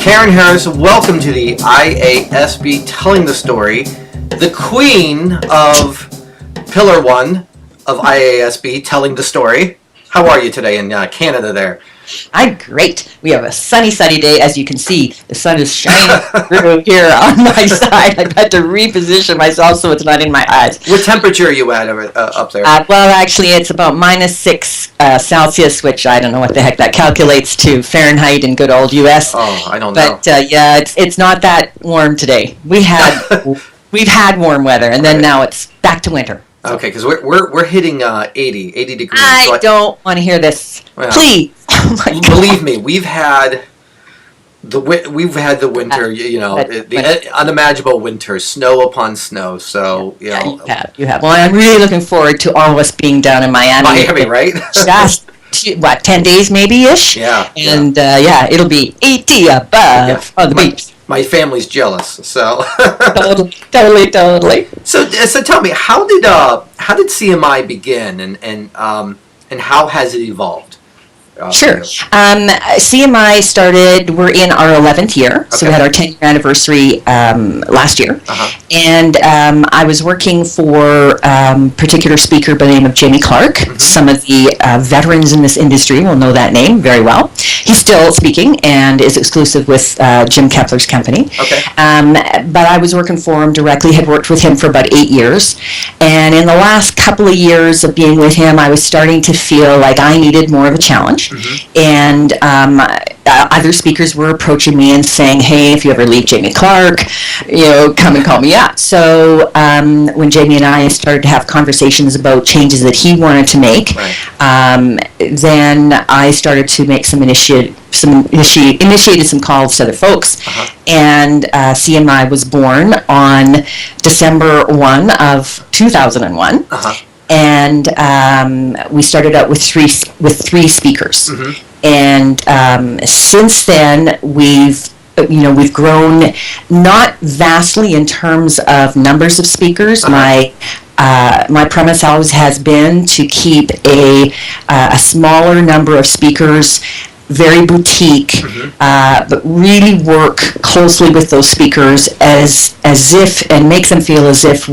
Karen Harris, welcome to the IASB Telling the Story, the queen of Pillar 1 of IASB Telling the Story. How are you today in Canada there? I'm great. We have a sunny day. As you can see, the sun is shining through here on my side. I've had to reposition myself so it's not in my eyes. What temperature are you at up there? Well, actually, it's about -6 Celsius, which I don't know what the heck that calculates to Fahrenheit in good old U.S. Oh, I don't know. But yeah, it's not that warm today. We've had warm weather, and then now it's back to winter. Okay, because we're hitting 80 degrees. I don't want to hear this. Well, please. Oh my God. Believe me, we've had the winter. The unimaginable winter, snow upon snow. So you have. Well, I'm really looking forward to all of us being down in Miami. Miami, right? Just 10 days maybe ish. Yeah. And it'll be 80 above on the beach. My family's jealous, so totally. So tell me, how did CMI begin, and how has it evolved? Sure. CMI started, we're in our 11th year, so we had our 10-year anniversary last year. Uh-huh. And I was working for a particular speaker by the name of Jamie Clark. Mm-hmm. Some of the veterans in this industry will know that name very well. He's still speaking and is exclusive with Jim Kepler's company. Okay. But I was working for him directly, had worked with him for about 8 years. And in the last couple of years of being with him, I was starting to feel like I needed more of a challenge. Mm-hmm. And other speakers were approaching me and saying, "Hey, if you ever leave Jamie Clark, come and call me out." So when Jamie and I started to have conversations about changes that he wanted to make, then I started to make initiated some calls to other folks, and CMI was born on December 1 of 2001. And we started out with three speakers, and since then we've grown, not vastly in terms of numbers of speakers. My premise always has been to keep a smaller number of speakers, very boutique, but really work closely with those speakers as if, and make them feel as if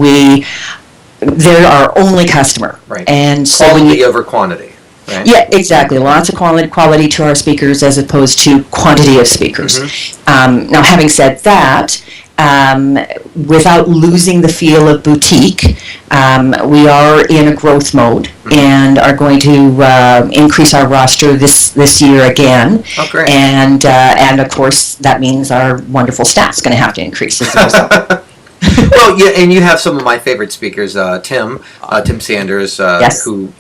they're our only customer. Right. And so quality over quantity. Right? Yeah, exactly. Lots of quality to our speakers as opposed to quantity of speakers. Mm-hmm. Now, having said that, without losing the feel of boutique, we are in a growth mode, and are going to increase our roster this year again. Oh, great. And of course, that means our wonderful staff's going to have to increase as a result. Well, yeah, and you have some of my favorite speakers, Tim Sanders, yes. who,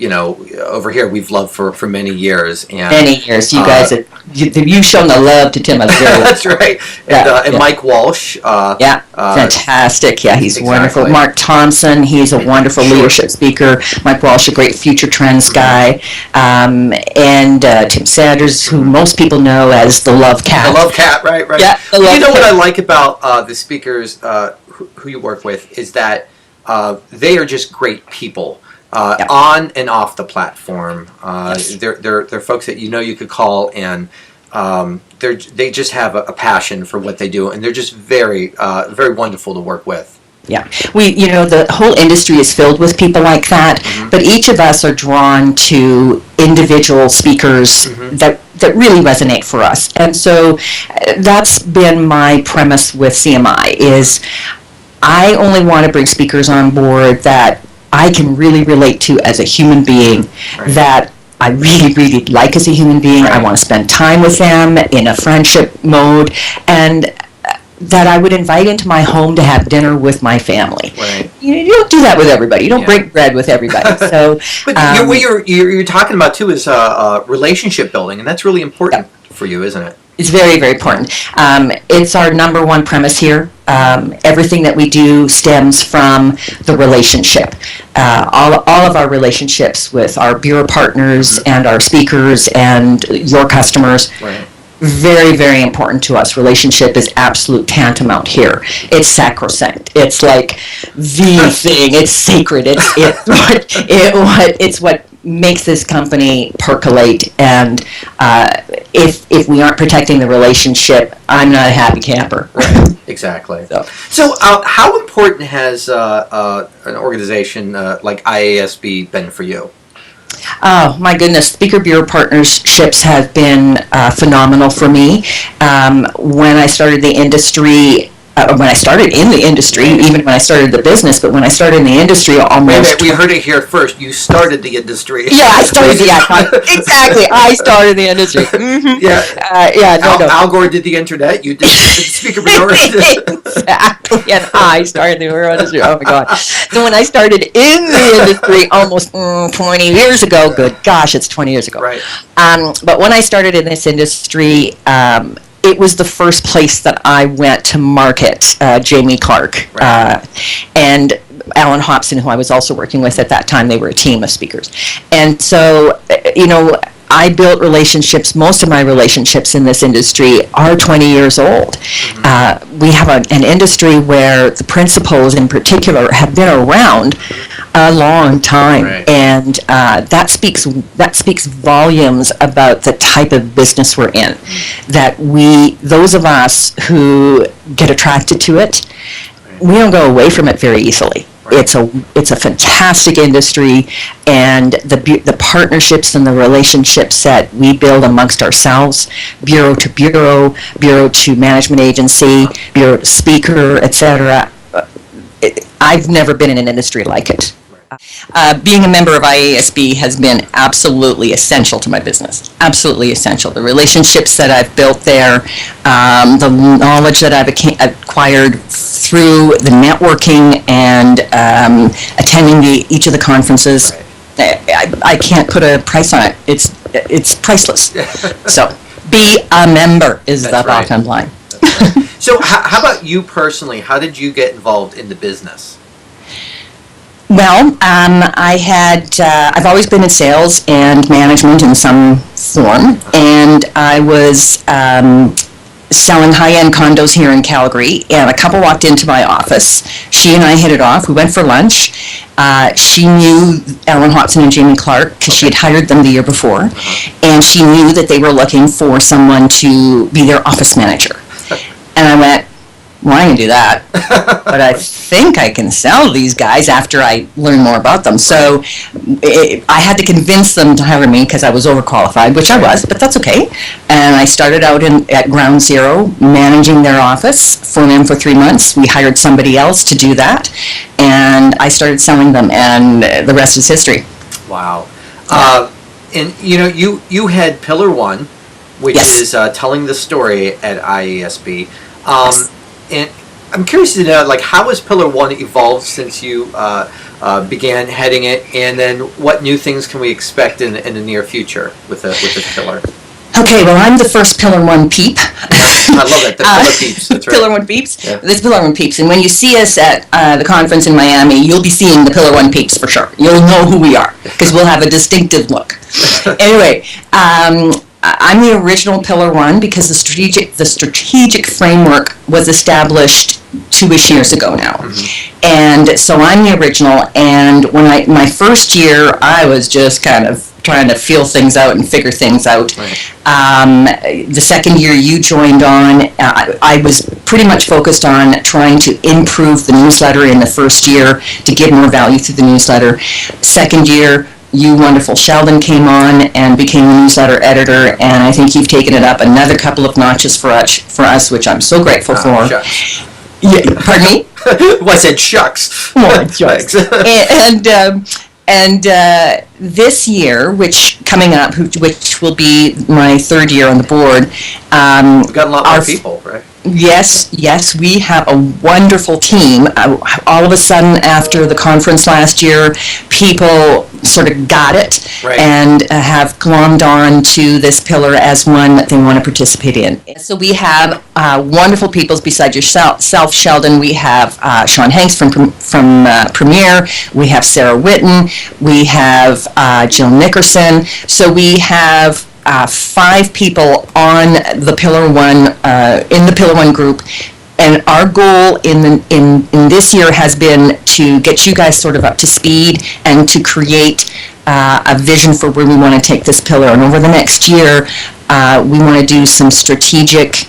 over here we've loved for many years. And, many years. You guys, you've shown the love to Tim. That's right. And Mike Walsh. Fantastic. Yeah, he's wonderful. Mark Thompson, he's a wonderful leadership speaker. Mike Walsh, a great future trends guy. And Tim Sanders, who most people know as the Love Cat. The Love Cat, right. Yeah, what I like about the speakers who you work with is that they are just great people on and off the platform. Yes. They're folks that you could call, and they just have a passion for what they do, and they're just very wonderful to work with. Yeah, the whole industry is filled with people like that, but each of us are drawn to individual speakers that really resonate for us. And so that's been my premise with CMI is I only want to bring speakers on board that I can really relate to as a human being, that I really, really like as a human being. I want to spend time with them in a friendship mode, and that I would invite into my home to have dinner with my family. Right. You don't do that with everybody. You don't break bread with everybody. So, but what you're talking about too is relationship building, and that's really important for you, isn't it? It's very, very important. It's our number one premise here. Everything that we do stems from the relationship. All of our relationships with our bureau partners and our speakers and your customers. Right. Very, very important to us. Relationship is absolute tantamount here. It's sacrosanct. It's like the thing. It's sacred. It's what makes this company percolate. And if we aren't protecting the relationship, I'm not a happy camper. Right. Exactly. So how important has an organization like IASB been for you? Oh, my goodness. Speaker Bureau partnerships have been phenomenal for me. When I started the industry, when I started in the industry, even when I started the business, but when I started in the industry almost... We heard it here first. You started the industry. Yeah, I started exactly. I started the industry. Mm-hmm. Yeah. Al Gore did the internet. You did Speaker Bureau. Exactly. And I started the bureau industry. Oh, my God. So when I started in the industry almost 20 years ago, good gosh, it's 20 years ago. Right. But when I started in this industry, it was the first place that I went to market Jamie Clark. Right. And Alan Hobson, who I was also working with at that time. They were a team of speakers. And so, I built relationships. Most of my relationships in this industry are 20 years old. Mm-hmm. We have an industry where the principals in particular have been around a long time. Right. And that speaks volumes about the type of business we're in. That those of us who get attracted to it, we don't go away from it very easily. Right. It's a fantastic industry, and the partnerships and the relationships that we build amongst ourselves, bureau to management agency, bureau to speaker, etc. I've never been in an industry like it. Being a member of IASB has been absolutely essential to my business. Absolutely essential. The relationships that I've built there, the knowledge that I've acquired through the networking and attending each of the conferences, I can't put a price on it. It's priceless. So, be a member is the bottom line. Right. So, how about you personally? How did you get involved in the business? Well, I've always been in sales and management in some form, and I was selling high-end condos here in Calgary, and a couple walked into my office. She and I hit it off. We went for lunch. She knew Alan Hobson and Jamie Clark because she had hired them the year before, and she knew that they were looking for someone to be their office manager. And I went, well, I can do that, but I think I can sell these guys after I learn more about them. So I had to convince them to hire me because I was overqualified, which I was, but that's okay. And I started out at ground zero, managing their office for them for 3 months. We hired somebody else to do that, and I started selling them, and the rest is history. Wow. And you had Pillar 1, which is telling the story at IASB. Yes. And I'm curious to know, how has Pillar 1 evolved since you began heading it, and then what new things can we expect in the near future with this pillar? Okay, well, I'm the first Pillar 1 peep. I love it, the Pillar Peeps. That's right. Pillar 1 peeps. Yeah. This Pillar 1 peeps, and when you see us at the conference in Miami, you'll be seeing the Pillar 1 peeps for sure. You'll know who we are because we'll have a distinctive look. Anyway. I'm the original Pillar 1 because the strategic framework was established 2-ish years ago now. Mm-hmm. And so I'm the original, and when my first year, I was just kind of trying to feel things out and figure things out. Right. The second year you joined on, I was pretty much focused on trying to improve the newsletter in the first year to give more value through the newsletter. Second year, you wonderful Sheldon came on and became the newsletter editor, and I think you've taken it up another couple of notches for us, which I'm so grateful for. Shucks. Yeah, pardon me? Well, I said shucks. Oh, shucks. And this year, which coming up, which will be my third year on the board, we've got a lot more people, right? Yes, we have a wonderful team. All of a sudden, after the conference last year, people sort of got it and have glommed on to this pillar as one that they want to participate in. So we have wonderful people besides yourself, Sheldon. We have Sean Hanks from Premier. We have Sarah Whitten. We have Jill Nickerson. So we have 5 people on the Pillar 1, in the Pillar 1 group, And our goal in this year has been to get you guys sort of up to speed and to create a vision for where we want to take this pillar. And over the next year, we want to do some strategic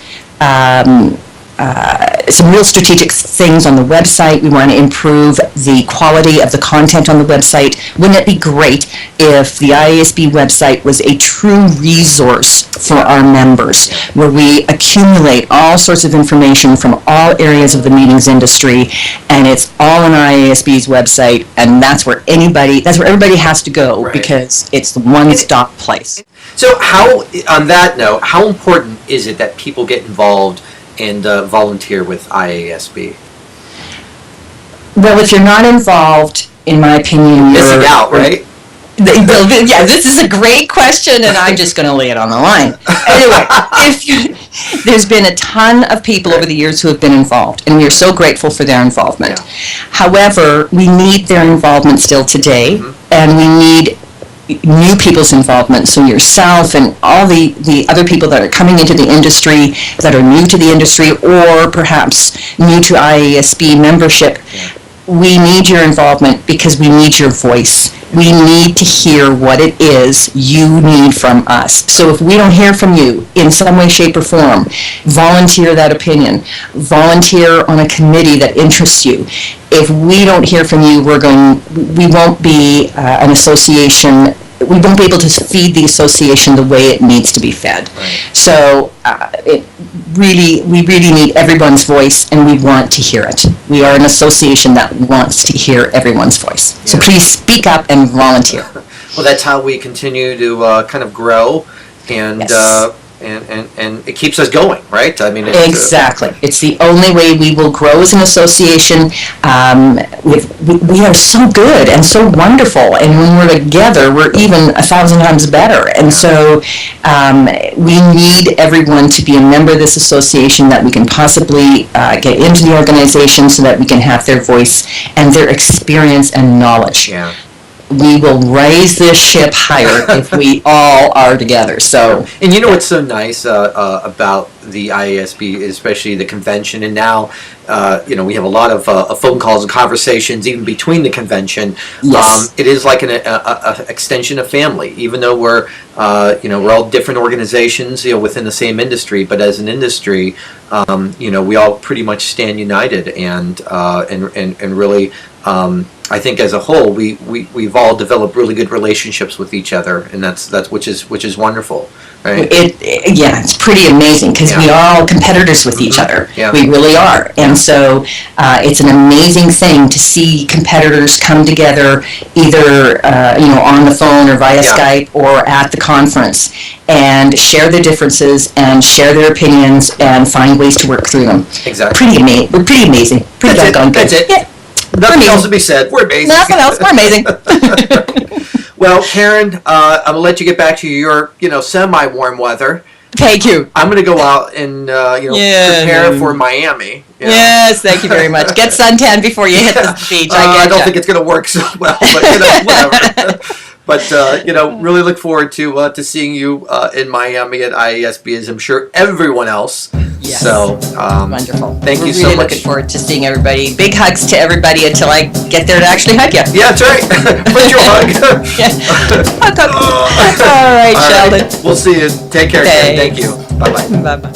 some real strategic things on the website. We want to improve the quality of the content on the website. Wouldn't it be great if the IASB website was a true resource for our members, where we accumulate all sorts of information from all areas of the meetings industry, and it's all on IASB's website, and that's where everybody has to go, right, because it's the one-stop place. So on that note, how important is it that people get involved and volunteer with IASB? Well, if you're not involved, in my opinion, you're missing out, right? Yeah, this is a great question, and I'm just going to lay it on the line. Anyway, there's been a ton of people over the years who have been involved, and we are so grateful for their involvement. Yeah. However, we need their involvement still today, and we need new people's involvement, so yourself and all the other people that are coming into the industry, that are new to the industry, or perhaps new to IASB membership. We need your involvement because we need your voice. We need to hear what it is you need from us. So if we don't hear from you in some way, shape, or form, volunteer that opinion. Volunteer on a committee that interests you. If we don't hear from you, we won't be an association. We won't be able to feed the association the way it needs to be fed. Right. So we really need everyone's voice, and we want to hear it. We are an association that wants to hear everyone's voice. So please speak up and volunteer. Well, that's how we continue to kind of grow, and Yes. And it keeps us going, right? I mean, Exactly. It's the only way we will grow as an association. We are so good and so wonderful, and when we're together, we're even 1,000 times better. And so we need everyone to be a member of this association that we can possibly get into the organization, so that we can have their voice and their experience and knowledge. Yeah. We will raise this ship higher if we all are together. So, and you know what's so nice about the IASB, especially the convention, and now we have a lot of phone calls and conversations even between the convention. Yes. It is like an extension of family, even though we're all different organizations within the same industry, but as an industry, we all pretty much stand united, and really. I think as a whole, we've all developed really good relationships with each other, and that's which is wonderful, right? It's pretty amazing, because we are all competitors with each other. Yeah. We really are, and so it's an amazing thing to see competitors come together, either on the phone or via Skype or at the conference, and share their differences and share their opinions and find ways to work through them. Exactly. We're pretty amazing. Pretty doggone good. That's it. Yeah. Nothing else to be said. We're amazing. Nothing else. We're amazing. Well, Karen, I'm gonna let you get back to your semi-warm weather. Thank you. I'm gonna go out and prepare for Miami. Yes, thank you very much. Get suntan before you hit the beach. I don't think it's gonna work so well, but whatever. But really look forward to seeing you in Miami at IASB, as I'm sure everyone else. Yes. So wonderful. Thank you We're so really much. Looking forward to seeing everybody. Big hugs to everybody until I get there to actually hug you. Yeah, that's right. Put your hug. All right, Sheldon. Right. We'll see you. Take care. Karen. Thank you. Bye-bye. Bye-bye.